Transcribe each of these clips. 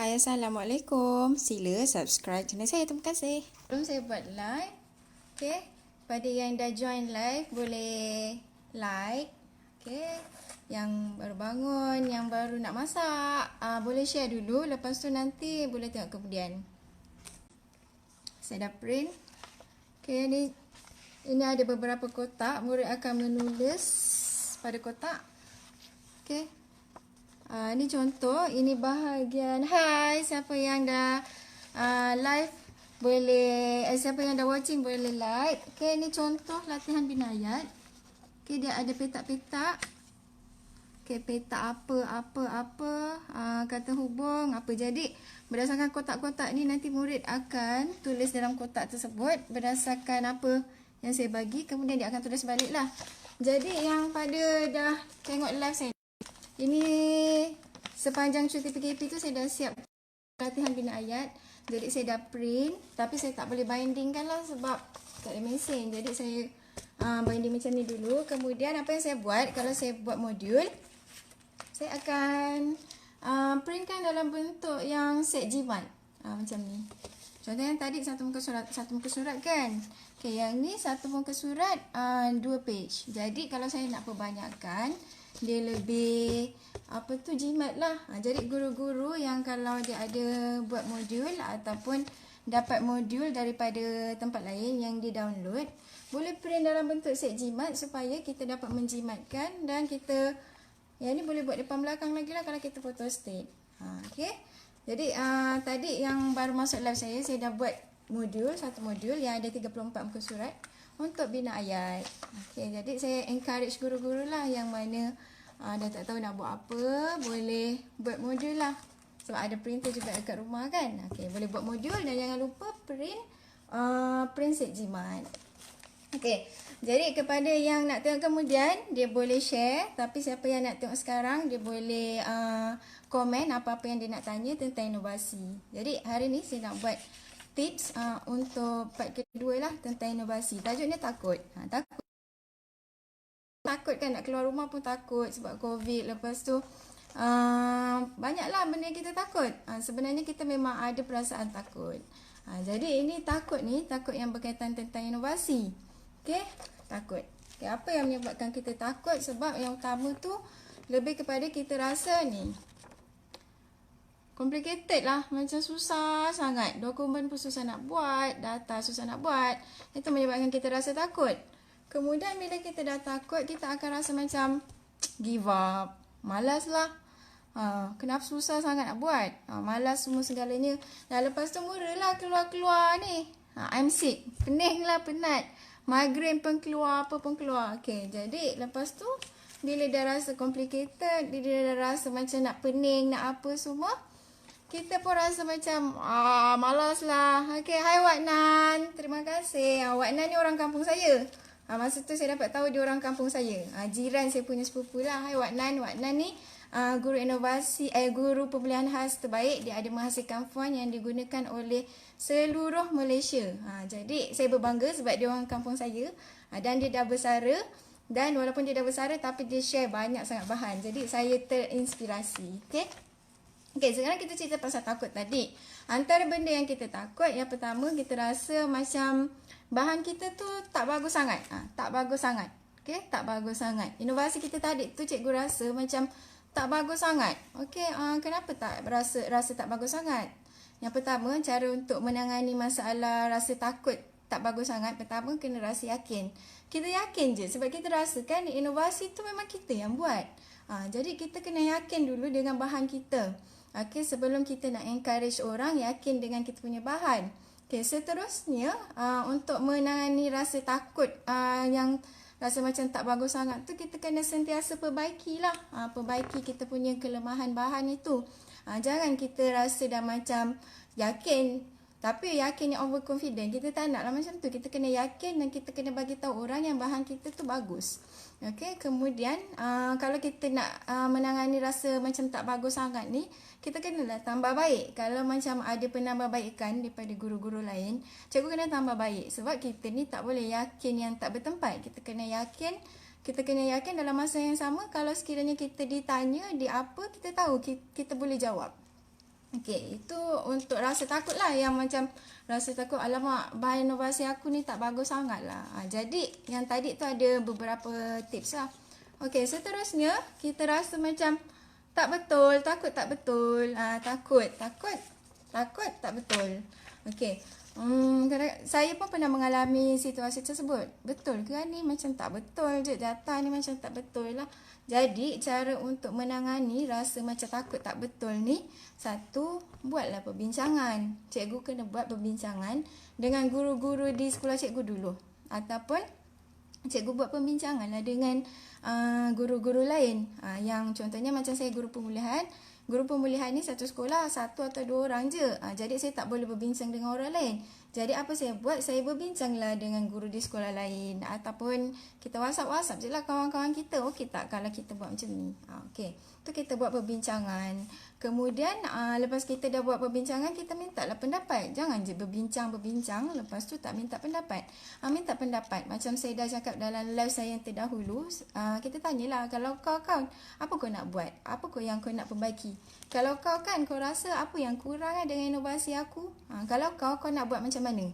Hai, Assalamualaikum. Sila subscribe channel saya. Terima kasih. Sebelum saya buat live, okay, pada yang dah join live, boleh like. Okay, yang baru bangun, yang baru nak masak, boleh share dulu. Lepas tu nanti boleh tengok kemudian. Saya dah print. Okay, ini ada beberapa kotak. Murid akan menulis pada kotak. Okay. Ini contoh, ini bahagian. Hai, siapa yang dah live boleh, siapa yang dah watching boleh like. Okay, ini contoh latihan binayat. Okay, dia ada petak-petak. Okay, petak apa, kata hubung, apa. Jadi, berdasarkan kotak-kotak ni nanti murid akan tulis dalam kotak tersebut berdasarkan apa yang saya bagi. Kemudian dia akan tulis balik lah. Jadi, yang pada dah tengok live saya, ini sepanjang cuti PKP tu saya dah siap latihan bina ayat. Jadi saya dah print, tapi saya tak boleh bindingkan lah sebab tak ada mesin. Jadi saya binding macam ni dulu. Kemudian apa yang saya buat, kalau saya buat modul, saya akan printkan dalam bentuk yang set jimat. Macam ni. Contoh yang tadi satu muka surat kan. Okay, yang ni satu muka surat 2 page. Jadi kalau saya nak perbanyakkan, dia lebih jimat lah. Jadi guru-guru yang kalau dia ada buat modul ataupun dapat modul daripada tempat lain yang dia download, boleh print dalam bentuk set jimat supaya kita dapat menjimatkan dan kita yang ni boleh buat depan belakang lagi lah kalau kita photostat. Okay. Jadi tadi yang baru masuk live saya dah buat modul, satu modul yang ada 34 muka surat untuk bina ayat. Okay, jadi saya encourage guru-guru lah yang mana dah tak tahu nak buat apa, boleh buat modul lah. Sebab ada printer juga dekat rumah kan. Okay, boleh buat modul dan jangan lupa print set jimat. Okay, jadi kepada yang nak tengok kemudian, dia boleh share. Tapi siapa yang nak tengok sekarang, dia boleh komen apa-apa yang dia nak tanya tentang inovasi. Jadi hari ni saya nak buat tips untuk part kedua lah tentang inovasi. Tajuknya takut. Takut kan, nak keluar rumah pun takut sebab COVID. Lepas tu banyaklah benda yang kita takut. Sebenarnya kita memang ada perasaan takut. Jadi ini takut yang berkaitan tentang inovasi. Okay, takut. Okay, apa yang menyebabkan kita takut? Sebab yang utama tu lebih kepada kita rasa ni complicated lah, macam susah sangat. Dokumen pun susah nak buat, data susah nak buat. Itu menyebabkan kita rasa takut. Kemudian bila kita dah takut, kita akan rasa macam give up, malas lah. Kenapa susah sangat nak buat? Malas semua segalanya. Dan lepas tu mulalah keluar-keluar ni. I'm sick, pening lah, penat. Migraine pun keluar, apa pun keluar. Okay, jadi lepas tu bila dah rasa complicated, bila dah rasa macam nak pening, nak apa semua, kita pun rasa macam malas lah. Okay, hai Wak Nan. Terima kasih. Wak Nan ni orang kampung saya. Masa tu saya dapat tahu dia orang kampung saya. Jiran saya punya sepupu lah. Hai Wak Nan. Wak Nan ni guru inovasi, guru pembelian khas terbaik. Dia ada menghasilkan font yang digunakan oleh seluruh Malaysia. Jadi saya berbangga sebab dia orang kampung saya. Dan dia dah bersara. Dan walaupun dia dah bersara, tapi dia share banyak sangat bahan. Jadi saya terinspirasi. Okay. Okay, sekarang kita cerita pasal takut tadi. Antara benda yang kita takut, yang pertama kita rasa macam bahan kita tu tak bagus sangat. Tak bagus sangat. Okay, tak bagus sangat. Inovasi kita tadi tu cikgu rasa macam tak bagus sangat. Okay, kenapa tak rasa tak bagus sangat? Yang pertama, cara untuk menangani masalah rasa takut tak bagus sangat, pertama kena rasa yakin. Kita yakin je sebab kita rasa kan inovasi tu memang kita yang buat. Jadi kita kena yakin dulu dengan bahan kita. Okay, sebelum kita nak encourage orang, yakin dengan kita punya bahan. Okay, seterusnya untuk menangani rasa takut yang rasa macam tak bagus sangat tu, kita kena sentiasa perbaikilah. Perbaiki kita punya kelemahan bahan itu. Jangan kita rasa dah macam yakin, tapi yakin yang overconfident. Kita tak nak lah macam tu. Kita kena yakin dan kita kena bagi tahu orang yang bahan kita tu bagus. Okay, kemudian kalau kita nak menangani rasa macam tak bagus sangat ni, kita kenalah tambah baik. Kalau macam ada penambahbaikan daripada guru-guru lain, cikgu kena tambah baik. Sebab kita ni tak boleh yakin yang tak bertempat. Kita kena yakin dalam masa yang sama. Kalau sekiranya kita ditanya di apa, kita tahu kita boleh jawab. Okey, itu untuk rasa takut lah, yang macam rasa takut, alamak, bahan inovasi aku ni tak bagus sangat lah. Jadi yang tadi tu ada beberapa tips lah. Okey, seterusnya kita rasa macam tak betul, takut tak betul. Takut tak betul. Okey. Saya pun pernah mengalami situasi tersebut. Betul ke ni? Macam tak betul je. Data ni macam tak betul lah. Jadi, cara untuk menangani rasa macam takut tak betul ni, satu, buatlah perbincangan. Cikgu kena buat perbincangan dengan guru-guru di sekolah cikgu dulu. Ataupun cikgu buat perbincangan lah dengan guru-guru lain. Yang contohnya macam saya guru pemulihan. Guru pemulihan ni satu sekolah, satu atau dua orang je. Jadi saya tak boleh berbincang dengan orang lain. Jadi apa saya buat? Saya berbincanglah dengan guru di sekolah lain. Ataupun kita WhatsApp je lah kawan-kawan kita. Okey tak kalau kita buat macam ni? Okey. Tu kita buat perbincangan. Kemudian lepas kita dah buat perbincangan, kita minta lah pendapat. Jangan je berbincang-berbincang, lepas tu tak minta pendapat. Minta pendapat. Macam saya dah cakap dalam live saya yang terdahulu, kita tanyalah, kalau kau apa kau nak buat? Apa kau yang kau nak perbaiki? Kalau kau kau rasa apa yang kurang dengan inovasi aku? Kalau kau nak buat macam mana?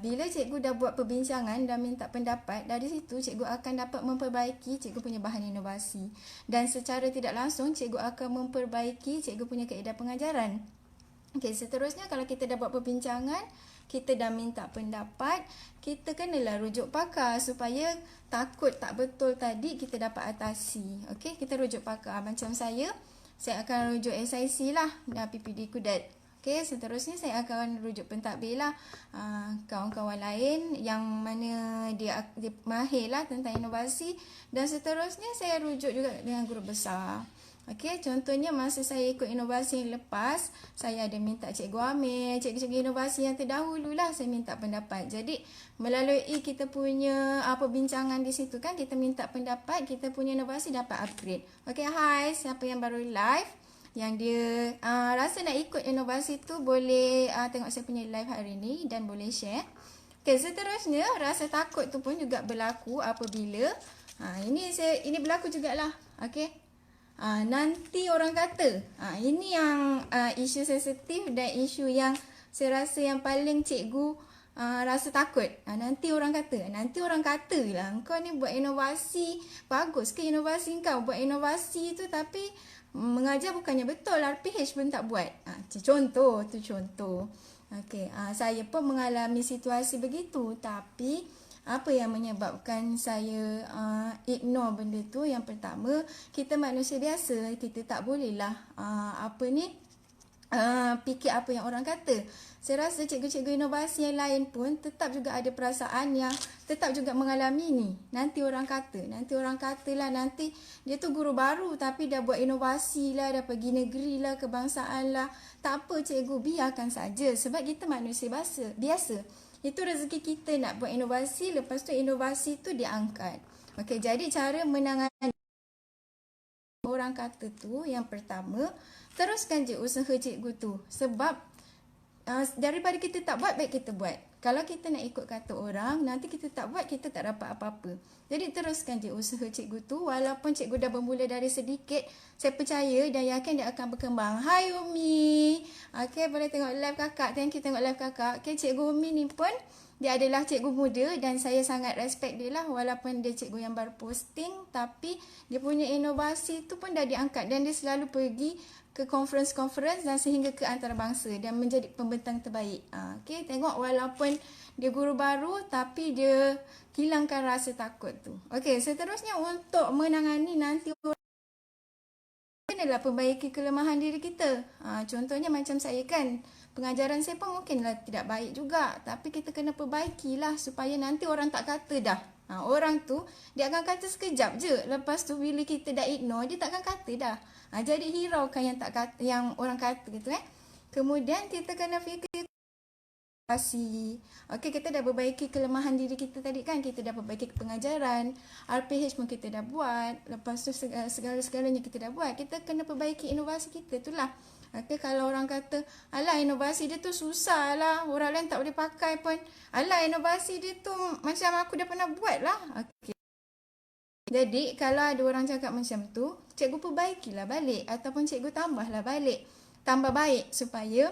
Bila cikgu dah buat perbincangan dan minta pendapat, dari situ cikgu akan dapat memperbaiki cikgu punya bahan inovasi. Dan secara tidak langsung, cikgu akan memperbaiki cikgu punya kaedah pengajaran. Okey, seterusnya kalau kita dah buat perbincangan, kita dah minta pendapat, kita kenalah rujuk pakar supaya takut tak betul tadi kita dapat atasi. Okey, kita rujuk pakar. Macam saya akan rujuk SIC lah, dan PPD Kudat. Okey, seterusnya saya akan rujuk pentadbir lah, kawan-kawan lain yang mana dia mahir lah tentang inovasi, dan seterusnya saya rujuk juga dengan guru besar. Okey, contohnya masa saya ikut inovasi yang lepas, saya ada minta Cikgu Amir, cikgu-cikgu inovasi yang terdahulu lah, saya minta pendapat. Jadi melalui kita punya perbincangan di situ kan, kita minta pendapat, kita punya inovasi dapat upgrade. Okey, hai, siapa yang baru live, yang dia rasa nak ikut inovasi tu, boleh tengok saya punya live hari ni dan boleh share. Okey, seterusnya rasa takut tu pun juga berlaku apabila ini berlaku jugalah. Okey, nanti orang kata, ini yang isu sensitif dan isu yang saya rasa yang paling cikgu rasa takut. Nanti orang kata lah, kau ni buat inovasi, bagus ke inovasi kau? Buat inovasi tu tapi mengajar bukannya betul, RPH pun tak buat. Contoh. Okey, saya pun mengalami situasi begitu, tapi apa yang menyebabkan saya ignore benda tu? Yang pertama, kita manusia biasa, kita tak bolehlah fikir apa yang orang kata. Saya rasa cikgu-cikgu inovasi yang lain pun tetap juga ada perasaan yang tetap juga mengalami ni. Nanti orang kata lah, nanti dia tu guru baru tapi dah buat inovasi lah, dah pergi negeri lah, kebangsaan lah. Tak apa cikgu, biarkan saja sebab kita manusia biasa. Itu rezeki kita nak buat inovasi, lepas tu inovasi tu diangkat. Okey, jadi cara menangani orang kata tu, yang pertama, teruskan je usaha cikgu tu. Sebab daripada kita tak buat, baik kita buat. Kalau kita nak ikut kata orang, nanti kita tak buat, kita tak dapat apa-apa. Jadi teruskan je usaha cikgu tu, walaupun cikgu dah bermula dari sedikit, saya percaya dan yakin dia akan berkembang. Hai Umi. Okey, boleh tengok live kakak. Thank you tengok live kakak. Okey, Cikgu Umi ni pun dia adalah cikgu muda dan saya sangat respect dia lah, walaupun dia cikgu yang baru posting, tapi dia punya inovasi tu pun dah diangkat dan dia selalu pergi ke conference dan sehingga ke antarabangsa dan menjadi pembentang terbaik. Okey, tengok walaupun dia guru baru tapi dia hilangkan rasa takut tu. Okey, seterusnya untuk menangani nanti kenalah perbaiki kelemahan diri kita. Contohnya macam saya kan, pengajaran saya pun mungkinlah tidak baik juga, tapi kita kena perbaikilah supaya nanti orang tak kata dah. Orang tu dia akan kata sekejap je, lepas tu bila kita dah ignore, dia takkan kata dah. Jadi hiraukan yang tak kata, yang orang kata gitu Kemudian kita kena fikir Okey, kita dah perbaiki kelemahan diri kita tadi kan, kita dah perbaiki pengajaran, RPH pun kita dah buat, lepas tu segala-segalanya kita dah buat. Kita kena perbaiki inovasi kita tu lah. Okey, kalau orang kata, alah inovasi dia tu susah lah, orang lain tak boleh pakai pun. Alah inovasi dia tu macam aku dah pernah buat lah. Okey. Jadi, kalau ada orang cakap macam tu, cikgu perbaikilah balik ataupun cikgu tambahlah balik. tambah baik supaya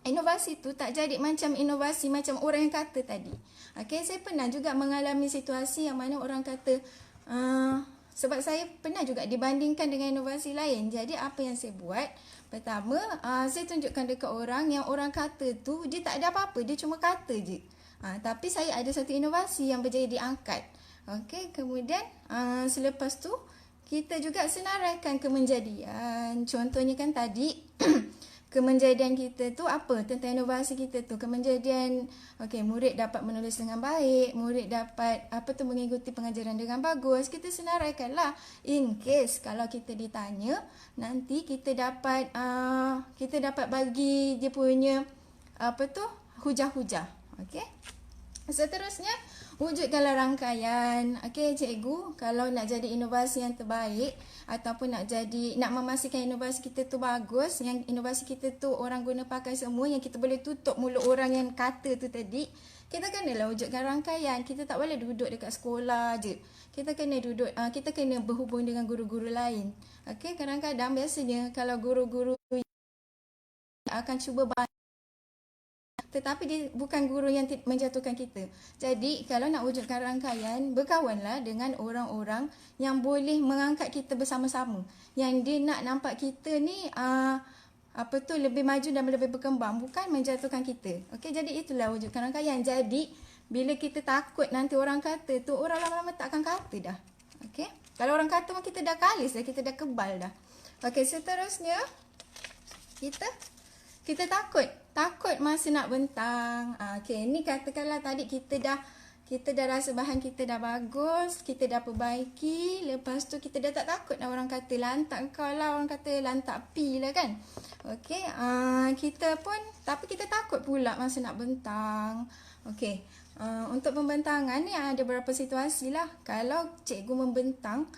inovasi tu tak jadi macam inovasi macam orang yang kata tadi. Okey, saya pernah juga mengalami situasi yang mana orang kata sebab saya pernah juga dibandingkan dengan inovasi lain. Jadi apa yang saya buat? Pertama, saya tunjukkan dekat orang yang orang kata tu dia tak ada apa-apa, dia cuma kata je. Tapi saya ada satu inovasi yang berjaya diangkat. Okey, kemudian selepas tu kita juga senaraikan kemenjadian. Contohnya kan tadi kemenjadian kita tu apa? Tentang inovasi kita tu. Kemenjadian, okey, murid dapat menulis dengan baik, murid dapat mengikuti pengajaran dengan bagus. Kita senaraikanlah. In case kalau kita ditanya, nanti kita dapat bagi dia punya hujah-hujah. Okey. Seterusnya, wujudkanlah rangkaian. Okey, cikgu, kalau nak jadi inovasi yang terbaik ataupun nak memastikan inovasi kita tu bagus, yang inovasi kita tu orang guna pakai semua, yang kita boleh tutup mulut orang yang kata tu tadi, kita kenalah wujudkan rangkaian. Kita tak boleh duduk dekat sekolah je. Kita kena berhubung dengan guru-guru lain. Okey, kadang-kadang biasanya kalau guru-guru akan cuba tetapi dia bukan guru yang menjatuhkan kita. Jadi, kalau nak wujudkan rangkaian, berkawanlah dengan orang-orang yang boleh mengangkat kita bersama-sama. Yang dia nak nampak kita ni lebih maju dan lebih berkembang, bukan menjatuhkan kita. Okey, jadi itulah wujudkan rangkaian. Jadi, bila kita takut nanti orang kata tu, orang lama-lama tak akan kata dah. Okey? Kalau orang kata pun kita dah kalis dah, kita dah kebal dah. Okey, seterusnya kita takut masa nak bentang. Okey, ni katakanlah tadi kita dah rasa bahan kita dah bagus, kita dah perbaiki, lepas tu kita dah tak takut dah orang kata lantak kau lah, orang kata lantak pi lah kan. Okey, tapi kita takut pula masa nak bentang. Okey, untuk pembentangan ni ada beberapa situasi lah. Kalau cikgu membentang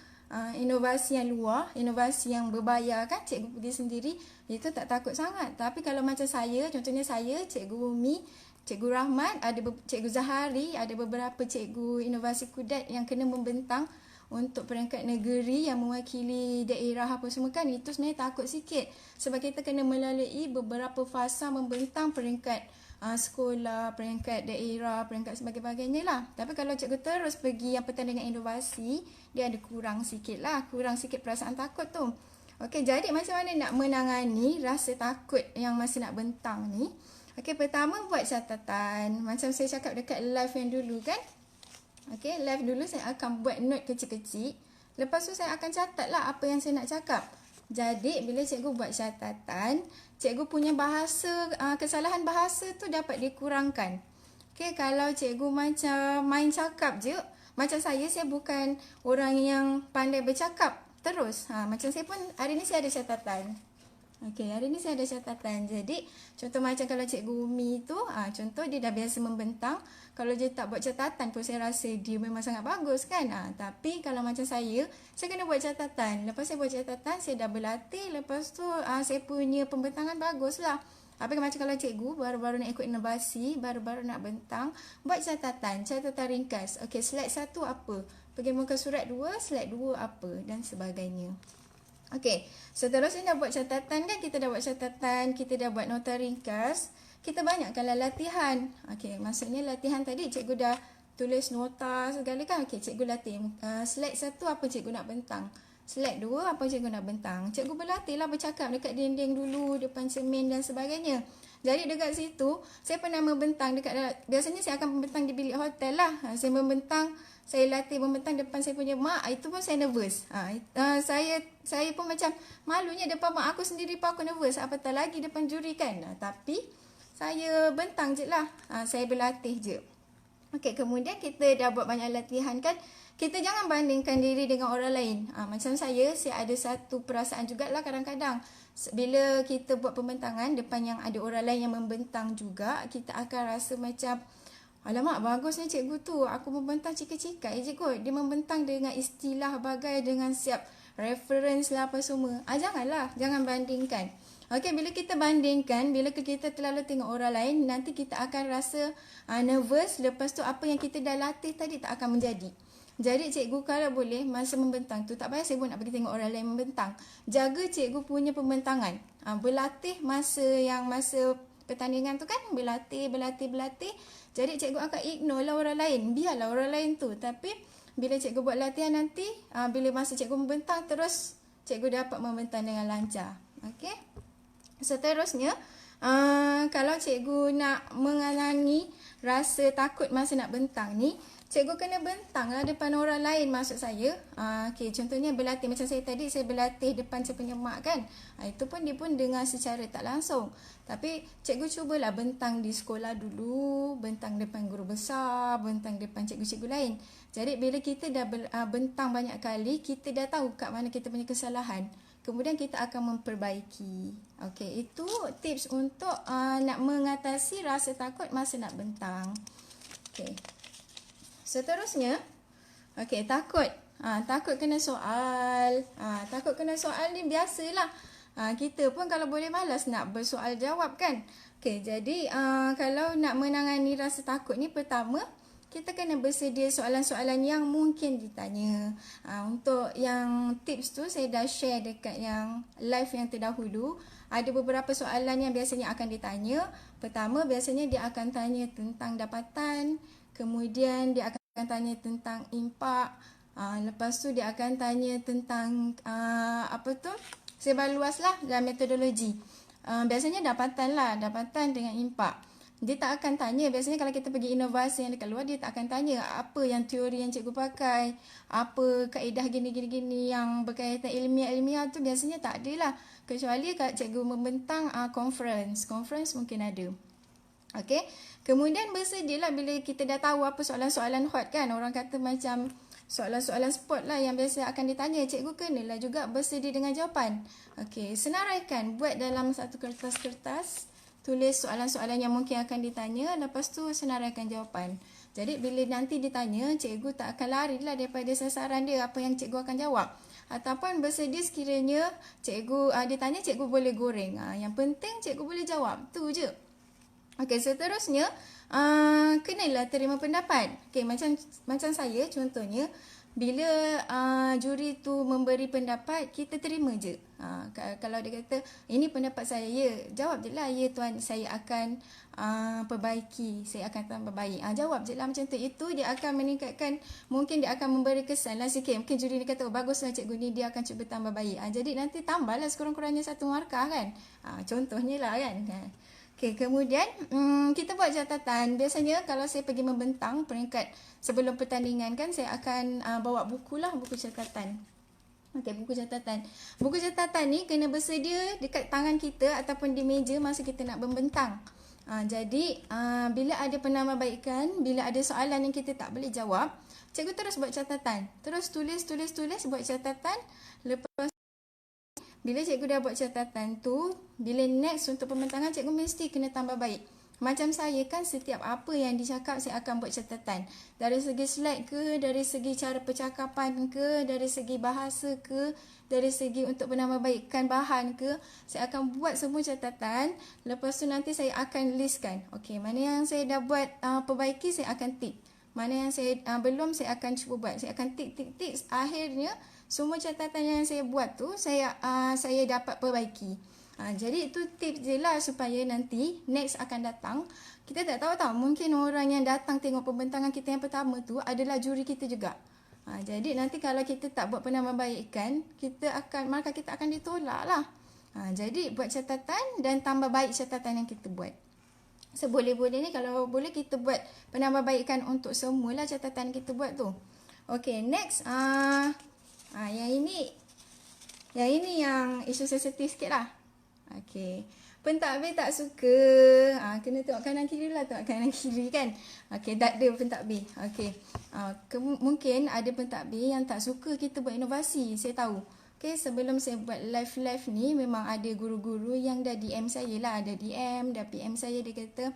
inovasi yang luar, inovasi yang berbayar kan, cikgu pergi sendiri, itu tak takut sangat. Tapi kalau macam saya, contohnya saya, Cikgu Umi, Cikgu Rahmat, Cikgu Zahari, ada beberapa cikgu inovasi kudat yang kena membentang untuk peringkat negeri yang mewakili daerah apa semua kan, itu sebenarnya takut sikit. Sebab kita kena melalui beberapa fasa membentang peringkat sekolah, peringkat daerah, peringkat sebagainya lah. Tapi kalau cikgu terus pergi yang pertandingan inovasi, dia ada kurang sikit perasaan takut tu. Okey, jadi macam mana nak menangani rasa takut yang masa nak bentang ni? Okey, pertama buat catatan. Macam saya cakap dekat live yang dulu kan. Okey, live dulu saya akan buat note kecil-kecil. Lepas tu saya akan catat lah apa yang saya nak cakap. Jadi, bila cikgu buat catatan, cikgu punya kesalahan bahasa tu dapat dikurangkan. Okey, kalau cikgu macam main cakap je, macam saya bukan orang yang pandai bercakap terus. Macam saya pun, hari ni saya ada catatan. Okey, hari ni saya ada catatan. Jadi, contoh macam kalau Cikgu Umi tu, contoh dia dah biasa membentang. Kalau dia tak buat catatan pun saya rasa dia memang sangat bagus kan. Tapi kalau macam saya kena buat catatan. Lepas saya buat catatan, saya dah berlatih. Lepas tu, saya punya pembentangan bagus lah. Tapi macam kalau cikgu baru-baru nak ikut inovasi, baru-baru nak bentang, buat catatan ringkas. Okey, slide 1 apa? Pergi muka surat 2, slide 2 apa? Dan sebagainya. Okey, seterusnya dah buat catatan kan? Kita dah buat catatan, kita dah buat nota ringkas. Kita banyakkanlah latihan. Okey, maksudnya latihan tadi cikgu dah tulis nota segala kan? Okey, cikgu latih. Slide 1 apa cikgu nak bentang? Slide 2 apa cikgu nak bentang? Cikgu berlatihlah bercakap dekat dinding dulu, depan cermin dan sebagainya. Jadi dekat situ, saya pernah membentang biasanya saya akan membentang di bilik hotel lah. Saya latih membentang depan saya punya mak, itu pun saya nervous. Saya pun macam malunya depan mak aku sendiri pun aku nervous, apatah lagi depan juri kan. Tapi saya bentang je lah, saya berlatih je. Okey, kemudian kita dah buat banyak latihan kan. Kita jangan bandingkan diri dengan orang lain. Macam saya ada satu perasaan jugalah kadang-kadang. Bila kita buat pembentangan depan yang ada orang lain yang membentang juga, kita akan rasa macam, alamak, bagusnya cikgu tu. Aku membentang cikai-cikai je kot. Dia membentang dengan istilah bagai dengan siap reference lah apa semua. Jangan bandingkan. Okey, bila kita bandingkan, bila kita terlalu tengok orang lain, nanti kita akan rasa nervous. Lepas tu apa yang kita dah latih tadi tak akan menjadi. Jadi cikgu kalau boleh masa membentang tu tak payah sibuk nak pergi tengok orang lain membentang. Jaga cikgu punya pembentangan. Berlatih masa pertandingan tu kan, berlatih. Jadi cikgu akan ignore lah orang lain. Biarlah orang lain tu. Tapi bila cikgu buat latihan nanti, bila masa cikgu membentang terus cikgu dapat membentang dengan lancar. Okey. Seterusnya, kalau cikgu nak mengalami rasa takut masa nak bentang ni, cikgu kena bentang lah depan orang lain maksud saya. Okay, contohnya berlatih macam saya tadi, saya berlatih depan saya punya mak kan. Itu pun dia pun dengar secara tak langsung. Tapi cikgu cubalah bentang di sekolah dulu, bentang depan guru besar, bentang depan cikgu-cikgu lain. Jadi bila kita dah bentang banyak kali, kita dah tahu kat mana kita punya kesalahan. Kemudian kita akan memperbaiki. Okay, itu tips untuk nak mengatasi rasa takut masa nak bentang. Okay. Seterusnya, okey, takut. Takut kena soal. Takut kena soal ni biasalah. Kita pun kalau boleh malas nak bersoal jawab kan. Okey, jadi kalau nak menangani rasa takut ni, pertama kita kena bersedia soalan-soalan yang mungkin ditanya. Untuk yang tips tu saya dah share dekat yang live yang terdahulu. Ada beberapa soalan yang biasanya akan ditanya. Pertama, biasanya dia akan tanya tentang dapatan. Kemudian dia akan tanya tentang impak. Lepas tu dia akan tanya tentang sebar luas lah dalam metodologi. Biasanya dapatan dengan impak. Dia tak akan tanya, biasanya kalau kita pergi inovasi yang dekat luar, dia tak akan tanya apa yang teori yang cikgu pakai, apa kaedah gini yang berkaitan ilmiah tu biasanya tak ada lah. Kecuali kalau cikgu membentang conference mungkin ada. Okey. Kemudian bersedialah bila kita dah tahu apa soalan-soalan hot kan. Orang kata macam soalan-soalan spot lah yang biasa akan ditanya. Cikgu kenalah juga bersedia dengan jawapan. Okey, senaraikan. Buat dalam satu kertas-kertas. Tulis soalan-soalan yang mungkin akan ditanya. Lepas tu senaraikan jawapan. Jadi bila nanti ditanya, cikgu tak akan lari lah daripada sasaran dia. Apa yang cikgu akan jawab. Ataupun bersedia sekiranya cikgu ditanya, cikgu boleh goreng. Yang penting cikgu boleh jawab. Tu je. Okey, seterusnya kenalah terima pendapat. Okey, macam saya contohnya, bila juri tu memberi pendapat, kita terima je. Kalau dia kata ini pendapat saya, ya, jawab je lah, ya tuan, saya akan perbaiki, saya akan tambah baik. Jawab je lah macam tu. Itu dia akan meningkatkan, mungkin dia akan memberi kesan lah sikit. Mungkin juri ni kata, baguslah cikgu ni, dia akan cuba tambah baik. Jadi nanti tambahlah sekurang-kurangnya 1 markah kan. Contohnya lah kan. Okay, kemudian kita buat catatan. Biasanya kalau saya pergi membentang peringkat sebelum pertandingan kan, saya akan bawa buku catatan. Okey, buku catatan. Buku catatan ni kena bersedia dekat tangan kita ataupun di meja masa kita nak membentang. Jadi bila ada penambahbaikan, bila ada soalan yang kita tak boleh jawab, cikgu terus buat catatan. Terus tulis buat catatan. Lepas bila cikgu dah buat catatan tu, bila next untuk pembentangan, cikgu mesti kena tambah baik. Macam saya kan, setiap apa yang dicakap saya akan buat catatan. Dari segi slide ke, dari segi cara percakapan ke, dari segi bahasa ke, dari segi untuk penambahbaikan bahan ke, saya akan buat semua catatan. Lepas tu nanti saya akan listkan. Okey, mana yang saya dah buat perbaiki, saya akan tick. Mana yang saya belum, saya akan cuba buat. Saya akan tick. Akhirnya semua catatan yang saya buat tu saya dapat perbaiki. Jadi itu tips je lah supaya nanti next akan datang. Kita tak tahu tau, mungkin orang yang datang tengok pembentangan kita yang pertama tu adalah juri kita juga. Jadi nanti kalau kita tak buat penambahbaikan, maka kita akan ditolak lah. Jadi buat catatan dan tambah baik catatan yang kita buat. Seboleh-bolehnya kalau boleh kita buat penambahbaikan untuk semualah catatan kita buat tu. Okay, next. Yang ini yang isu sensitif sikit lah. Okey. Pentadbir tak suka. Kena tengok kanan kiri lah. Tengok kanan kiri kan. Okey, tak ada pentadbir. Okey. Mungkin ada pentadbir yang tak suka kita buat inovasi. Saya tahu. Okey, sebelum saya buat live ni, memang ada guru-guru yang dah DM saya lah. Ada DM, dah PM saya. Dia kata,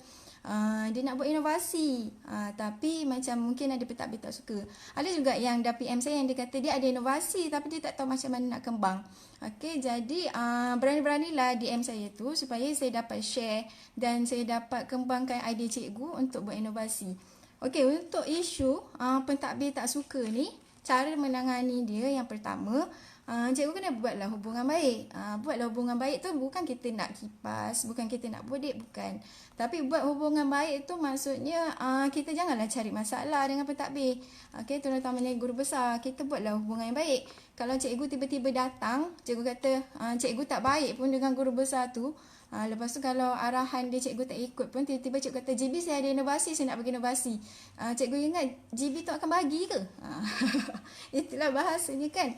dia nak buat inovasi. Tapi macam mungkin ada pentadbir tak suka. Ada juga yang dah PM saya yang dia kata dia ada inovasi tapi dia tak tahu macam mana nak kembang. Okey, jadi berani-beranilah DM saya tu supaya saya dapat share dan saya dapat kembangkan idea cikgu untuk buat inovasi. Okey, untuk isu pentadbir tak suka ni, cara menangani dia yang pertama, cikgu kena buatlah hubungan baik. Buatlah hubungan baik tu bukan kita nak kipas, bukan kita nak bodek, bukan. Tapi buat hubungan baik tu maksudnya kita janganlah cari masalah dengan pentadbir. Okey, terutamanya guru besar, kita buatlah hubungan yang baik. Kalau cikgu tiba-tiba datang, cikgu kata cikgu tak baik pun dengan guru besar tu, lepas tu kalau arahan dia cikgu tak ikut pun, tiba-tiba cikgu kata, GB saya ada inovasi, saya nak bagi inovasi. Cikgu ingat GB tu akan bagi ke? Itulah bahasanya kan.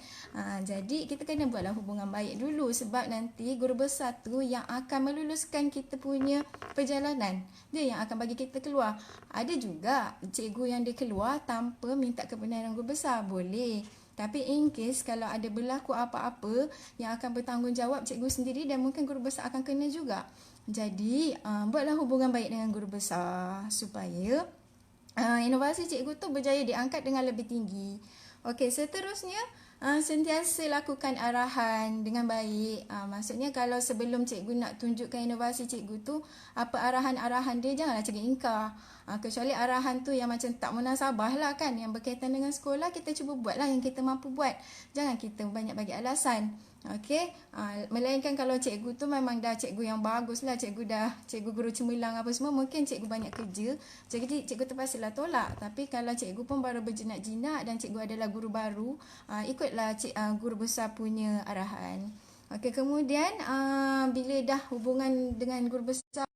Jadi kita kena buatlah hubungan baik dulu, sebab nanti guru besar tu yang akan meluluskan kita punya perjalanan. Dia yang akan bagi kita keluar. Ada juga cikgu yang dia keluar tanpa minta kebenaran guru besar, boleh. Tapi in case kalau ada berlaku apa-apa yang akan bertanggungjawab cikgu sendiri, dan mungkin guru besar akan kena juga. Jadi buatlah hubungan baik dengan guru besar supaya inovasi cikgu tu berjaya diangkat dengan lebih tinggi. Okey, seterusnya sentiasa lakukan arahan dengan baik. Maksudnya kalau sebelum cikgu nak tunjukkan inovasi cikgu tu, apa arahan-arahan dia, janganlah cikgu ingkar. Kecuali arahan tu yang macam tak munasabah lah kan, yang berkaitan dengan sekolah, kita cuba buatlah yang kita mampu buat. Jangan kita banyak bagi alasan. Okey, melainkan kalau cikgu tu memang dah cikgu yang bagus lah, cikgu guru cemerlang apa semua, mungkin cikgu banyak kerja, jadi cikgu terpaksalah tolak. Tapi kalau cikgu pun baru berjinak-jinak dan cikgu adalah guru baru, ikutlah guru besar punya arahan. Okey, kemudian bila dah hubungan dengan guru besar,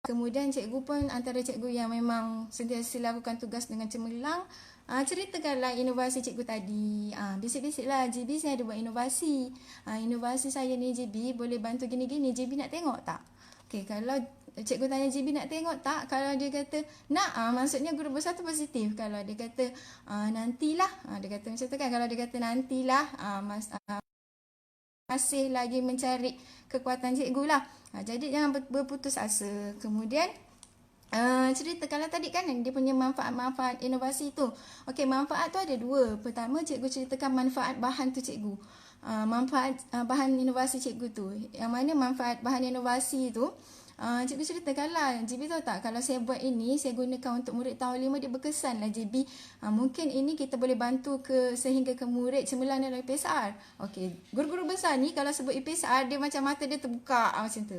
kemudian cikgu pun antara cikgu yang memang sentiasa lakukan tugas dengan cemerlang, ceritakanlah inovasi cikgu tadi. Bisik-bisiklah, GB saya ada buat inovasi. Inovasi saya ni GB boleh bantu gini-gini, GB nak tengok tak? Okey, kalau cikgu tanya GB nak tengok tak, kalau dia kata nak, maksudnya guru besar tu positif. Kalau dia kata nantilah, dia kata macam tu kan. Kalau dia kata nantilah, masih lagi mencari kekuatan cikgu lah. Jadi jangan berputus asa. Kemudian ceritakanlah tadi kan dia punya manfaat-manfaat inovasi tu. Okey, manfaat tu ada dua. Pertama, cikgu ceritakan manfaat bahan tu cikgu. Manfaat bahan inovasi cikgu tu. Yang mana manfaat bahan inovasi tu, cikgu ceritakanlah, GB tahu tak, kalau saya buat ini, saya gunakan untuk murid tahun 5, dia berkesan lah GB. Mungkin ini kita boleh bantu sehingga ke murid cemerlang dalam IPSR. Okey, guru-guru besar ni kalau sebut IPSR, dia macam mata dia terbuka macam tu.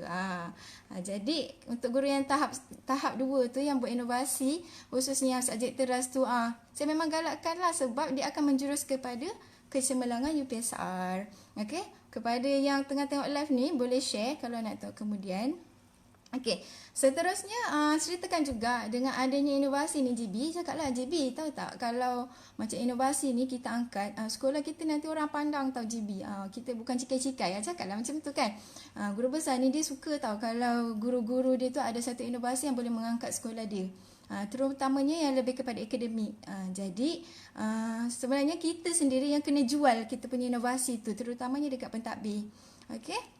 Jadi untuk guru yang tahap 2 tu yang buat inovasi, khususnya yang subjek teras tu, saya memang galakkan lah, sebab dia akan menjurus kepada kecemerlangan UPSR. Okey, kepada yang tengah tengok live ni, boleh share kalau nak tahu kemudian. Okey, seterusnya ceritakan juga dengan adanya inovasi ni GB, cakaplah GB tahu tak, kalau macam inovasi ni kita angkat, sekolah kita nanti orang pandang tahu GB, kita bukan cikai-cikai, cakaplah macam tu kan. Guru besar ni dia suka tahu kalau guru-guru dia tu ada satu inovasi yang boleh mengangkat sekolah dia, terutamanya yang lebih kepada akademik. Jadi sebenarnya kita sendiri yang kena jual kita punya inovasi tu, terutamanya dekat pentadbir. Okey,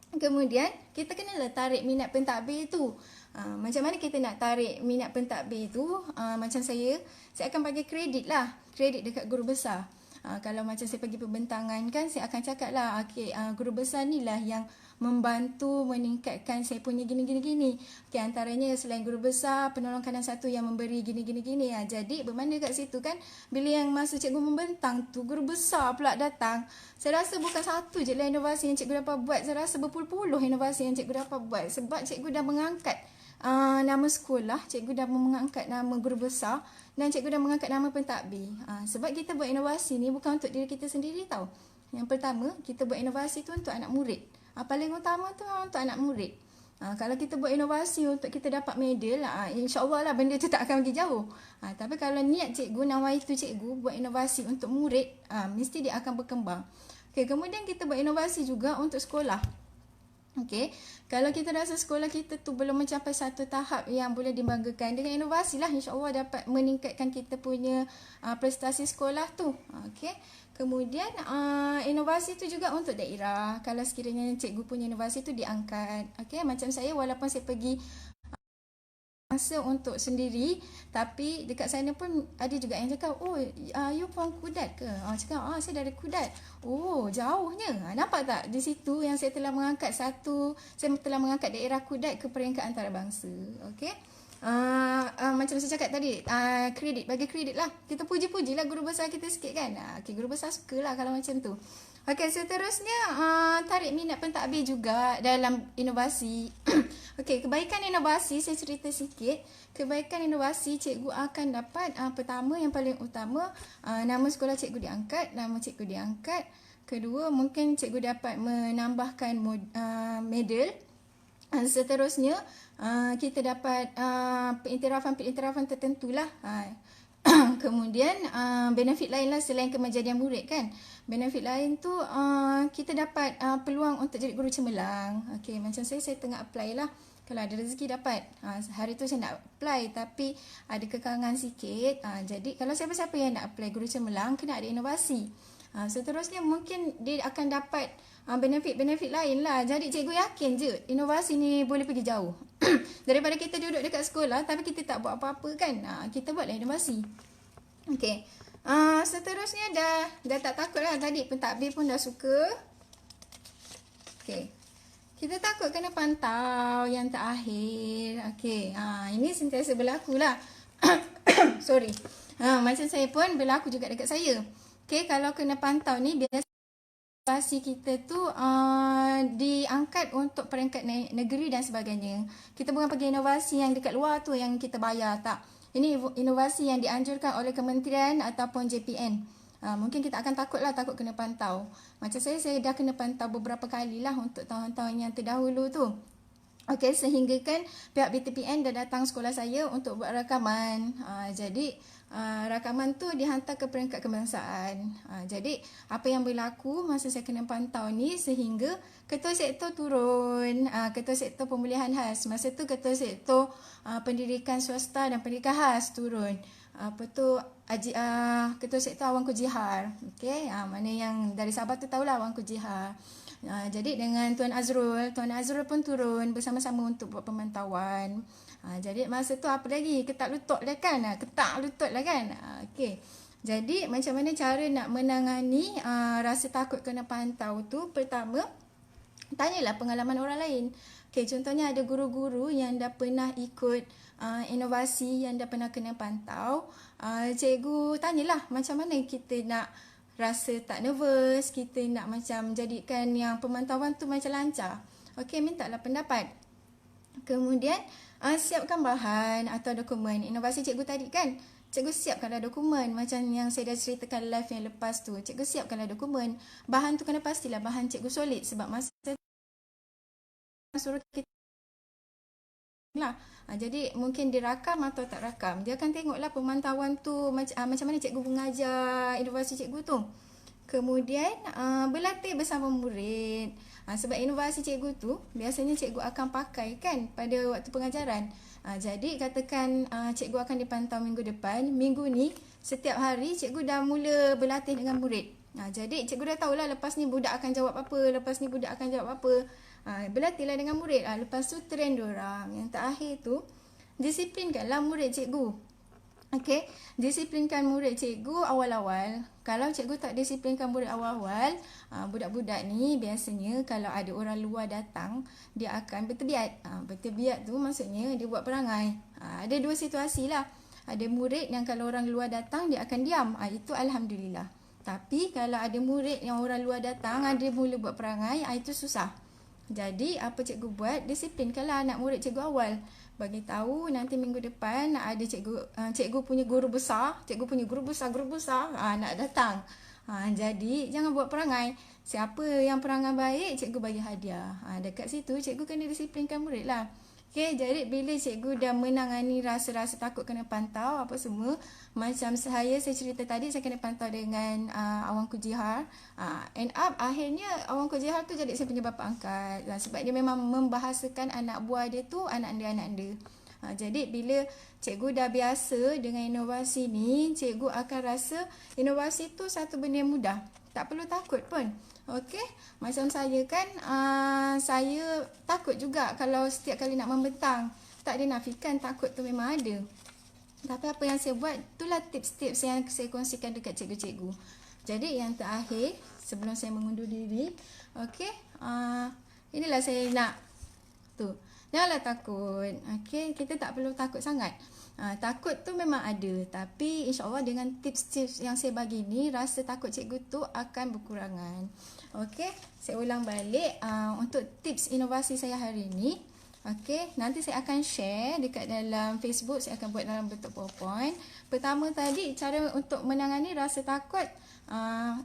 kemudian kita kenalah tarik minat pentadbir tu. Macam mana kita nak tarik minat pentadbir tu? Macam saya akan bagi kredit lah, kredit dekat guru besar. Kalau macam saya pergi pembentangan kan, saya akan cakap lah, okay, guru besar ni lah yang membantu meningkatkan saya punya gini-gini-gini. Okay, antaranya selain guru besar, penolong kanan satu yang memberi gini-gini-gini. Jadi bermakna kat situ kan, bila yang masa cikgu membentang tu, guru besar pula datang. Saya rasa bukan satu je lah inovasi yang cikgu dapat buat, saya rasa berpuluh-puluh inovasi yang cikgu dapat buat. Sebab cikgu dah mengangkat nama sekolah, cikgu dah mengangkat nama guru besar, dan cikgu dah mengangkat nama pentadbir. Sebab kita buat inovasi ni bukan untuk diri kita sendiri tau. Yang pertama, kita buat inovasi tu untuk anak murid. Paling utama tu untuk anak murid. Kalau kita buat inovasi untuk kita dapat medal, insya-Allah lah benda tu tak akan pergi jauh. Tapi kalau niat cikgu, nawaitu cikgu buat inovasi untuk murid, mesti dia akan berkembang. Okay, kemudian kita buat inovasi juga untuk sekolah. Okey, kalau kita rasa sekolah kita tu belum mencapai satu tahap yang boleh dibanggakan, dengan inovasi lah insya-Allah dapat meningkatkan kita punya prestasi sekolah tu. Okey, kemudian inovasi tu juga untuk daerah. Kalau sekiranya cikgu punya inovasi tu diangkat. Okey, macam saya, walaupun saya pergi masa untuk sendiri, tapi dekat sana pun ada juga yang cakap, oh, you from Kudat ke? Cakap, saya dari Kudat. Oh, jauhnya. Nampak tak? Di situ yang saya telah mengangkat saya telah mengangkat daerah Kudat ke peringkat antarabangsa. Okey. Macam saya cakap tadi, kredit, bagi kredit lah. Kita puji-pujilah guru besar kita sikit kan. Okay, guru besar suka lah kalau macam tu. Okey, seterusnya tarik minat pentadbir juga dalam inovasi. Okey, kebaikan inovasi saya cerita sikit. Kebaikan inovasi cikgu akan dapat pertama yang paling utama, nama sekolah cikgu diangkat, nama cikgu diangkat. Kedua, mungkin cikgu dapat menambahkan medal. Seterusnya kita dapat pengiktirafan tertentulah. Kemudian benefit lain lah selain kemajadian murid kan. Benefit lain tu kita dapat peluang untuk jadi guru cemerlang. Okey, macam saya tengah apply lah. Kalau ada rezeki dapat. Hari tu saya nak apply tapi ada kekangan sikit. Jadi kalau siapa-siapa yang nak apply guru cemerlang kena ada inovasi. Seterusnya mungkin dia akan dapat benefit-benefit lain lah. Jadi cikgu yakin je inovasi ni boleh pergi jauh. Daripada kita duduk dekat sekolah tapi kita tak buat apa-apa kan. Kita buatlah inovasi. Okey. Seterusnya dah tak takut lah tadi. Pentadbir pun dah suka. Okey. Kita takut kena pantau yang terakhir. Okey. Ini sentiasa berlaku lah. Sorry. Macam saya pun berlaku juga dekat saya. Okey, kalau kena pantau ni biasa inovasi kita tu diangkat untuk peringkat negeri dan sebagainya. Kita bukan pergi inovasi yang dekat luar tu yang kita bayar, tak. Ini inovasi yang dianjurkan oleh kementerian ataupun JPN. Mungkin kita akan takut kena pantau. Macam saya dah kena pantau beberapa kali lah untuk tahun-tahun yang terdahulu tu. Okey, sehingga kan pihak BTPN dah datang sekolah saya untuk buat rakaman. Jadi rakaman tu dihantar ke peringkat kebangsaan. Jadi apa yang berlaku masa saya kena pantau ni sehingga ketua sektor turun, ketua sektor pemulihan khas. Masa tu ketua sektor pendidikan swasta dan pendidikan khas turun. Ketua sektor Awangku Jihar. Okey, mana yang dari Sabah tu tahulah Awangku Jihar. Jadi dengan Tuan Azrul pun turun bersama-sama untuk buat pemantauan. Jadi masa tu apa lagi? Ketak lutut lah kan? Okey. Jadi macam mana cara nak menangani rasa takut kena pantau tu? Pertama, tanyalah pengalaman orang lain. Okey, contohnya ada guru-guru yang dah pernah ikut inovasi, yang dah pernah kena pantau. Cikgu tanyalah macam mana kita nak rasa tak nervous, kita nak macam jadikan yang pemantauan tu macam lancar. Okey, mintalah pendapat. Kemudian siapkan bahan atau dokumen. Inovasi cikgu tadi kan, cikgu siapkanlah dokumen macam yang saya dah ceritakan live yang lepas tu. Cikgu siapkanlah dokumen. Bahan tu kena pastilah bahan cikgu solid sebab masa suruh kita lah. Jadi mungkin dia rakam atau tak rakam. Dia akan tengoklah pemantauan tu macam mana cikgu mengajar inovasi cikgu tu. Kemudian berlatih bersama murid. Sebab inovasi cikgu tu biasanya cikgu akan pakai kan pada waktu pengajaran. Jadi katakan cikgu akan dipantau minggu depan. Minggu ni setiap hari cikgu dah mula berlatih dengan murid. Jadi cikgu dah tahulah lepas ni budak akan jawab apa, lepas ni budak akan jawab apa. Berlatihlah dengan murid. Lepas tu train diorang. Yang terakhir tu disiplinkanlah murid cikgu. Okey, disiplinkan murid cikgu awal-awal. Kalau cikgu tak disiplinkan murid awal-awal, budak-budak ni biasanya kalau ada orang luar datang, dia akan bertebiat. Bertebiat tu maksudnya dia buat perangai. Ada dua situasi lah. Ada murid yang kalau orang luar datang, dia akan diam. Itu Alhamdulillah. Tapi kalau ada murid yang orang luar datang, dia mula buat perangai, itu susah. Jadi apa cikgu buat? Disiplinkanlah anak murid cikgu awal. Bagi tahu nanti minggu depan ada cikgu punya guru besar, guru besar nak datang. Jadi jangan buat perangai. Siapa yang perangai baik, cikgu bagi hadiah. Dekat situ cikgu kena disiplinkan murid lah. Okey, jadi bila cikgu dah menangani rasa-rasa takut kena pantau apa semua, macam saya cerita tadi saya kena pantau dengan Awangku Jihar. End up akhirnya Awangku Jihar tu jadi saya punya bapa angkat. Sebab dia memang membahasakan anak buah dia tu anak dia. Jadi bila cikgu dah biasa dengan inovasi ni, cikgu akan rasa inovasi tu satu benda yang mudah. Tak perlu takut pun. Okey, macam saya kan, saya takut juga kalau setiap kali nak membentang. Tak dinafikan takut tu memang ada. Tapi apa yang saya buat, itulah tips-tips yang saya kongsikan dekat cikgu-cikgu. Jadi yang terakhir, sebelum saya mengundur diri, okey, inilah saya nak Tu. Janganlah takut. Okey, kita tak perlu takut sangat. Takut tu memang ada, tapi insya-Allah dengan tips-tips yang saya bagi ni, rasa takut cikgu tu akan berkurangan. Okey, saya ulang balik untuk tips inovasi saya hari ni. Okey, nanti saya akan share dekat dalam Facebook, saya akan buat dalam bentuk PowerPoint. Pertama tadi, cara untuk menangani rasa takut,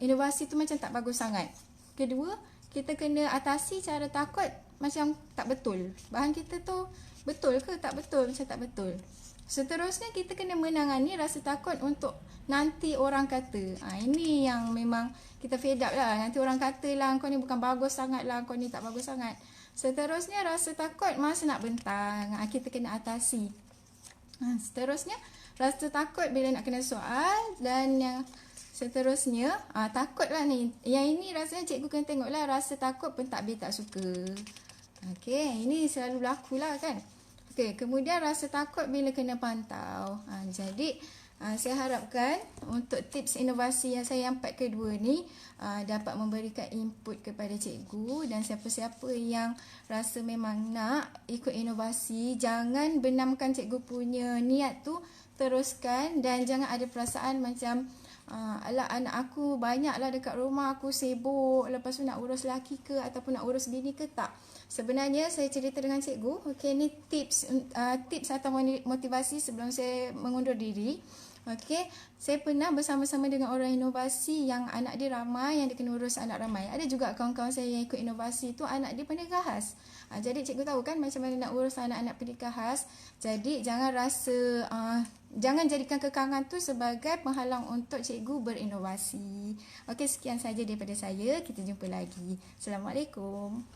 inovasi tu macam tak bagus sangat. Kedua, kita kena atasi cara takut macam tak betul. Bahan kita tu betul ke tak betul, macam tak betul. Seterusnya kita kena menangani rasa takut untuk nanti orang kata. Ini yang memang kita fed up lah. Nanti orang kata lah kau ni bukan bagus sangat lah, kau ni tak bagus sangat. Seterusnya rasa takut masa nak bentang. Kita kena atasi. Seterusnya rasa takut bila nak kena soal. Dan yang seterusnya takut lah ni. Yang ini rasanya cikgu kena tengok lah. Rasa takut pentadbir tak suka. Okey, ini selalu berlaku lah kan. Okey, kemudian rasa takut bila kena pantau. Jadi saya harapkan untuk tips inovasi yang saya yang part kedua ni dapat memberikan input kepada cikgu, dan siapa-siapa yang rasa memang nak ikut inovasi, jangan benamkan cikgu punya niat tu, teruskan, dan jangan ada perasaan macam alah anak aku banyaklah dekat rumah, aku sibuk, lepas tu nak urus lelaki ke ataupun nak urus bini ke. Tak. Sebenarnya saya cerita dengan cikgu, okey, ni tips atau motivasi sebelum saya mengundur diri. Okey, saya pernah bersama-sama dengan orang inovasi yang anak dia ramai, yang dia kena urus anak ramai. Ada juga kawan-kawan saya yang ikut inovasi tu anak dia pendekar khas. Jadi cikgu tahu kan macam mana nak urus anak-anak pendekar khas. Jadi jangan rasa jangan jadikan kekangan tu sebagai penghalang untuk cikgu berinovasi. Okey, sekian saja daripada saya. Kita jumpa lagi. Assalamualaikum.